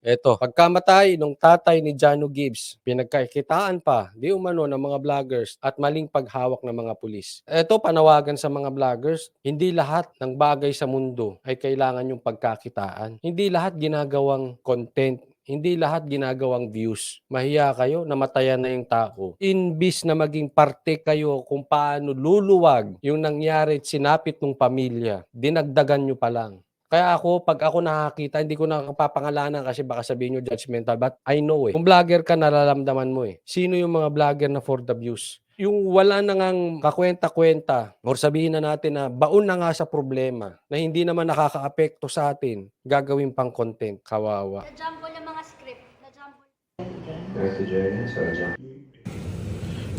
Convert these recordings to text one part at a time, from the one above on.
Eto, pagkamatay nung tatay ni Jano Gibbs, pinagkakitaan pa di umano ng mga vloggers at maling paghawak ng mga pulis. Eto, panawagan sa mga vloggers, hindi lahat ng bagay sa mundo ay kailangan yung pagkakitaan. Hindi lahat ginagawang content. Hindi lahat ginagawang views. Mahiya kayo, namatayan na yung tao. Imbis na maging parte kayo kung paano luluwag yung nangyari at sinapit ng pamilya, dinagdagan nyo pa lang. Kaya ako, pag ako nakakita, hindi ko napapangalanan kasi baka sabihin nyo judgmental, but I know eh. Kung vlogger ka, nararamdaman mo eh. Sino yung mga vlogger na for the views? Yung wala na ngang kakwenta-kwenta or sabihin na natin na baon na nga sa problema na hindi naman nakakaapekto sa atin, gagawin pang content, kawawa. Na-jumble yung mga script. Na-jumble.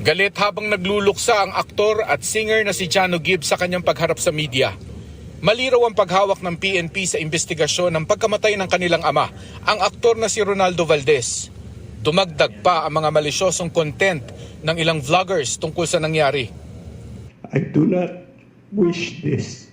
Galit habang nagluluksa ang aktor at singer na si Jano Gibbs sa kanyang pagharap sa media. Maliraw ang paghawak ng PNP sa investigasyon ng pagkamatay ng kanilang ama, ang aktor na si Ronaldo Valdez. Dumagdag pa ang mga malisyosong content ng ilang vloggers tungkol sa nangyari. I do not wish this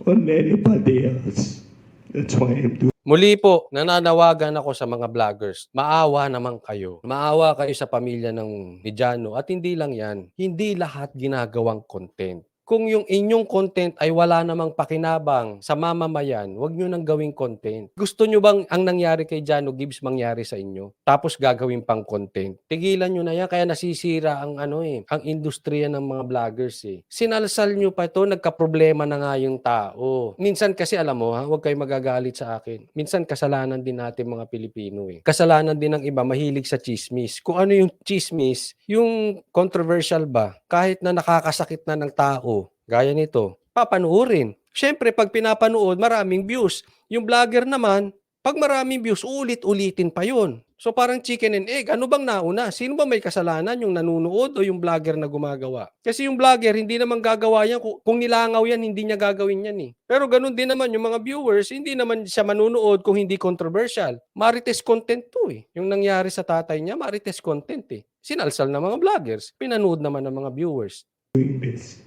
on anybody else. That's why I'm doing. Muli po, nananawagan ako sa mga vloggers. Maawa naman kayo. Maawa kayo sa pamilya ng ni Jano. At hindi lang yan, hindi lahat ginagawang content. Kung yung inyong content ay wala namang pakinabang sa mamamayan, huwag nyo nang gawing content. Gusto nyo bang ang nangyari kay Jano Gibbs mangyari sa inyo? Tapos gagawin pang content. Tigilan nyo na yan, kaya nasisira ang ang industriya ng mga vloggers eh. Sinalsal nyo pa ito, nagka-problema na nga yung tao. Minsan kasi alam mo ha, huwag kayo magagalit sa akin. Minsan kasalanan din natin mga Pilipino eh. Kasalanan din ng iba, mahilig sa chismis. Kung ano yung chismis, yung controversial ba, kahit na nakakasakit na ng tao, gaya nito, papanuorin. Siyempre, pag pinapanood, maraming views. Yung vlogger naman, pag maraming views, ulit-ulitin pa yun. So parang chicken and egg, ano bang nauna? Sino ba may kasalanan? Yung nanonood o yung vlogger na gumagawa? Kasi yung vlogger, hindi naman gagawa yan. Kung nilangaw yan, hindi niya gagawin yan eh. Pero ganun din naman yung mga viewers, hindi naman siya manunood kung hindi controversial. Marites content to eh. Yung nangyari sa tatay niya, marites content eh. Sinalsal ng mga vloggers, pinanood naman ng mga viewers. This.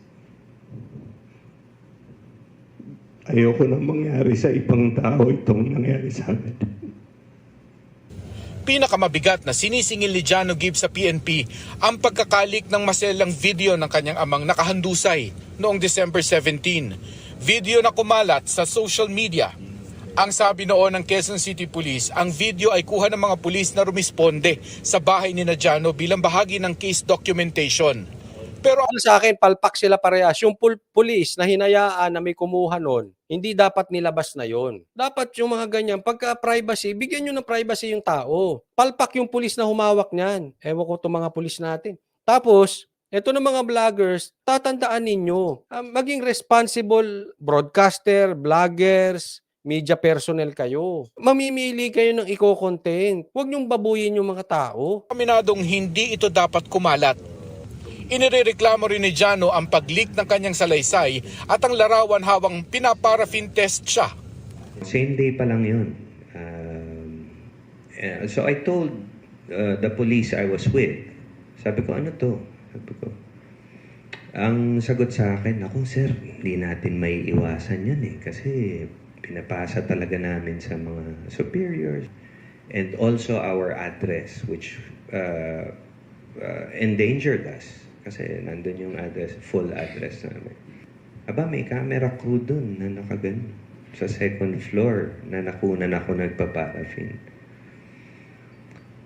Ayoko nang mangyari sa ibang tao itong nangyari sa akin. Pinakamabigat na sinisingil ni Jano Gibbs sa PNP ang pagkakalik ng maselang video ng kanyang amang nakahandusay noong December 17. Video na kumalat sa social media. Ang sabi noon ng Quezon City Police, ang video ay kuha ng mga pulis na rumisponde sa bahay ni Jano bilang bahagi ng case documentation. Pero Sa akin, palpak sila parehas. Yung pulis na hinayaan na may kumuha nun, hindi dapat nilabas na yon. Dapat yung mga ganyan, pagka-privacy, bigyan nyo ng privacy yung tao. Palpak yung pulis na humawak niyan. Ewan ko itong mga pulis natin. Tapos, eto ng mga vloggers, tatandaan ninyo, maging responsible broadcaster, vloggers, media personnel kayo. Mamimili kayo ng eco-content. Huwag nyong babuyin yung mga tao. aminadong hindi ito dapat kumalat. Inirereklamo rin ni Jano ang pag-leak ng kanyang salaysay at ang larawan hawang pinaparaffin test siya. Same day pa lang yun. So I told the police I was with, sabi ko, ano to? Sabi ko, ang sagot sa akin, ako sir, hindi natin may iwasan yan eh. Kasi pinapasa talaga namin sa mga superiors. And also our address, which endangered us. Kasi nandun yung address, full address namin. Aba, may camera crew dun na nakagano sa second floor na nakunan ako nagpa-paraffin.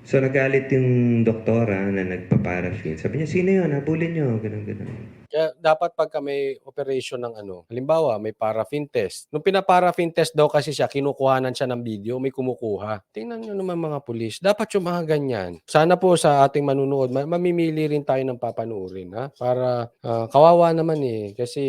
So nagalit yung doktora na nagpa-paraffin. Sabi niya, sino yun? Habulin niyo. Ganun. Kaya dapat pagka may operation ng halimbawa may paraffin test. Nung pinaparaffin test daw kasi siya, kinukuhanan siya ng video, may kumukuha. Tingnan nyo naman mga pulis, dapat yung mga ganyan. Sana po sa ating manunood, mamimili rin tayo ng papanuorin. Ha? Para kawawa naman eh, kasi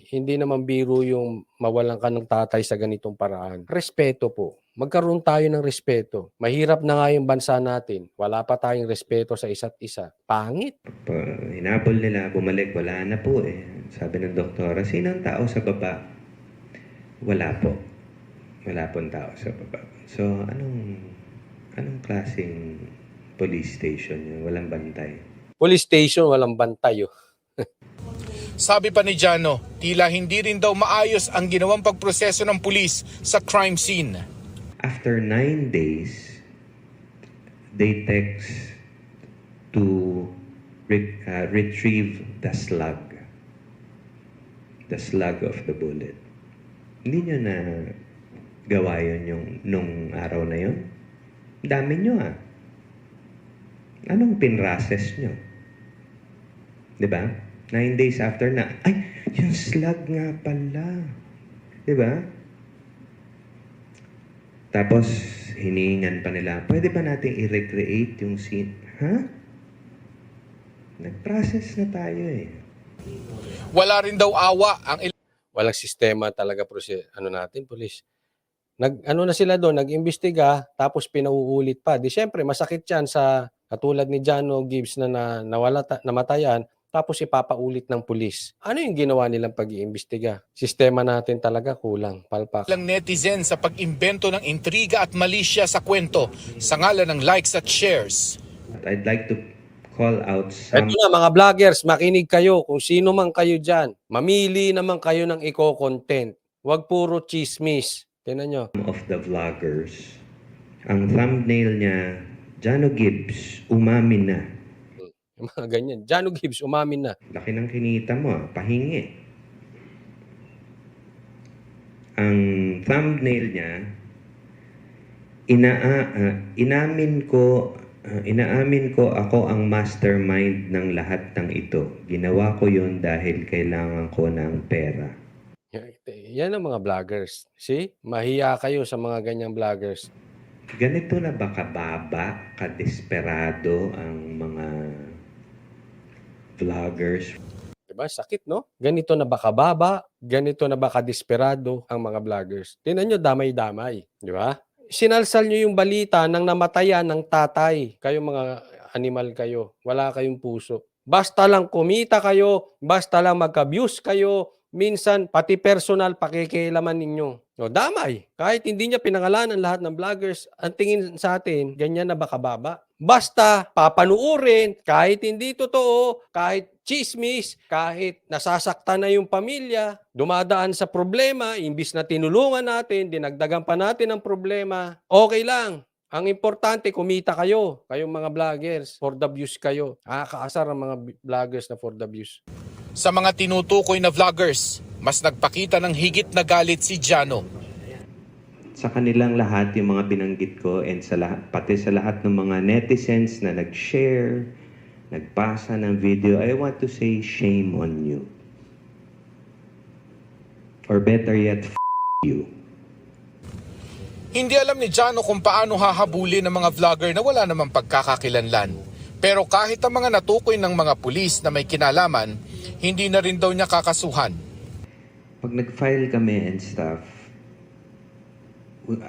hindi naman biro yung mawalan ka ng tatay sa ganitong paraan. Respeto po. Magkaroon tayo ng respeto. Mahirap na nga yung bansa natin. Wala pa tayong respeto sa isa't isa. Pangit. Hinabol nila, bumalik, wala na po eh. Sabi ng doktora, sino ang tao sa baba? Wala po. Wala pong tao sa baba. So, anong klaseng police station yun? Walang bantay. Police station, walang bantay. Oh. Sabi pa ni Jano, tila hindi rin daw maayos ang ginawang pagproseso ng pulis sa crime scene. After 9 days, they text to retrieve the slug of the bullet. Hindi nyo na gawa yun yung nung araw na yun? Dami nyo Anong pinrases nyo? Diba? 9 days after na, ay, yung slug nga pala. Diba? Tapos, hiningan pa nila, pwede ba natin i-recreate yung scene? Ha? Nag-process na tayo Wala rin daw awa ang Walang sistema talaga police. Ano na sila doon, nag-imbestiga, tapos pinauulit pa. Di syempre, masakit yan sa katulad ni Jano Gibbs na namatayan, tapos ipapaulit ng pulis. Ano yung ginawa nilang pag-iimbestiga? Sistema natin talaga kulang, palpak. ilang netizen sa pag-imbento ng intriga at malisya sa kwento sa ngalan ng likes at shares. I'd like to call out some Ito na mga vloggers, makinig kayo kung sino man kayo dyan. Mamili naman kayo ng eco-content. Huwag puro chismis. Tingnan nyo. of the vloggers. Ang thumbnail niya, Jano Gibbs, umamin na. Yung mga ganyan. Jano Gibbs, umamin na. Laki ng kinita mo, pahingi. Ang thumbnail niya, inaamin ko ako ang mastermind ng lahat ng ito. Ginawa ko yun dahil kailangan ko ng pera. Yan ang mga vloggers. See? Mahiya kayo sa mga ganyang vloggers. Ganito na ba kababa, kadesperado ang mga vloggers? Diba? Sakit, no? Ganito na ba kababa? Ganito na ba kadesperado ang mga vloggers? Tingnan nyo, damay-damay. Di ba? Sinalsal nyo yung balita ng namatayan ng tatay. Kayong mga animal kayo. Wala kayong puso. Basta lang kumita kayo, basta lang mag-abuse kayo, minsan pati personal pakikialaman ninyo. No, damay. Kahit hindi niya pinangalanan lahat ng vloggers, ang tingin sa atin, ganyan na ba kababa? Basta papanuurin, kahit hindi totoo, kahit chismis, kahit nasasaktan na yung pamilya, dumadaan sa problema, imbis na tinulungan natin, dinagdagan pa natin ang problema, okay lang. Ang importante, kumita kayo, kayong mga vloggers, for the views kayo. Kaasar ang mga vloggers na for the views. Sa mga tinutukoy na vloggers, mas nagpakita ng higit na galit si Jano. Sa kanilang lahat, yung mga binanggit ko, and sa lahat, pati sa lahat ng mga netizens na nag-share, nagpasa ng video, I want to say shame on you. Or better yet, you. Hindi alam ni Jano kung paano hahabulin ng mga vlogger na wala namang pagkakakilanlan. Pero kahit ang mga natukoy ng mga pulis na may kinalaman, hindi na rin daw niya kakasuhan. Pag nag-file kami and stuff,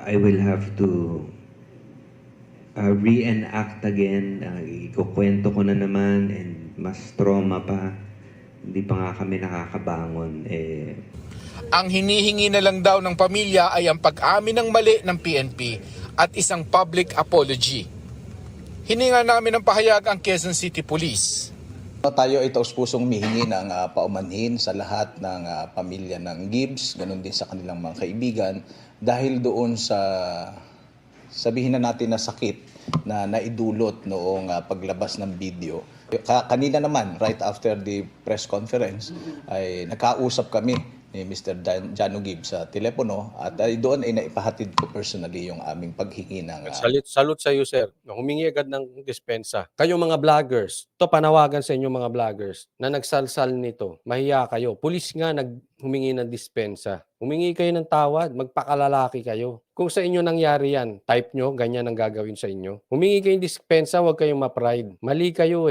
I will have to reenact again. Ikukwento ko na naman and mas trauma pa. Hindi pa nga kami nakakabangon. Ang hinihingi na lang daw ng pamilya ay ang pag-amin ng mali ng PNP at isang public apology. Hininga namin ng pahayag ang Quezon City Police. Tayo ay taus-pusong mihingi ng paumanhin sa lahat ng pamilya ng Gibbs, ganun din sa kanilang mga kaibigan, dahil doon sa sabihin na natin na sakit na naidulot noong paglabas ng video. Kanina naman, right after the press conference, ay nakausap kami ni Mr. Jano Gibbs sa telepono at doon ay naipahatid ko personally yung aming paghingi ng... Salute sa iyo, sir. Humingi agad ng dispensa. Kayong mga vloggers, to panawagan sa inyo mga vloggers na nagsalsal nito. Mahiya kayo. Pulis nga humingi ng dispensa. Humingi kayo ng tawad, magpakalalaki kayo. Kung sa inyo nangyari yan, type nyo, ganyan ang gagawin sa inyo. Humingi kayong dispensa, huwag kayong ma-pride. Mali kayo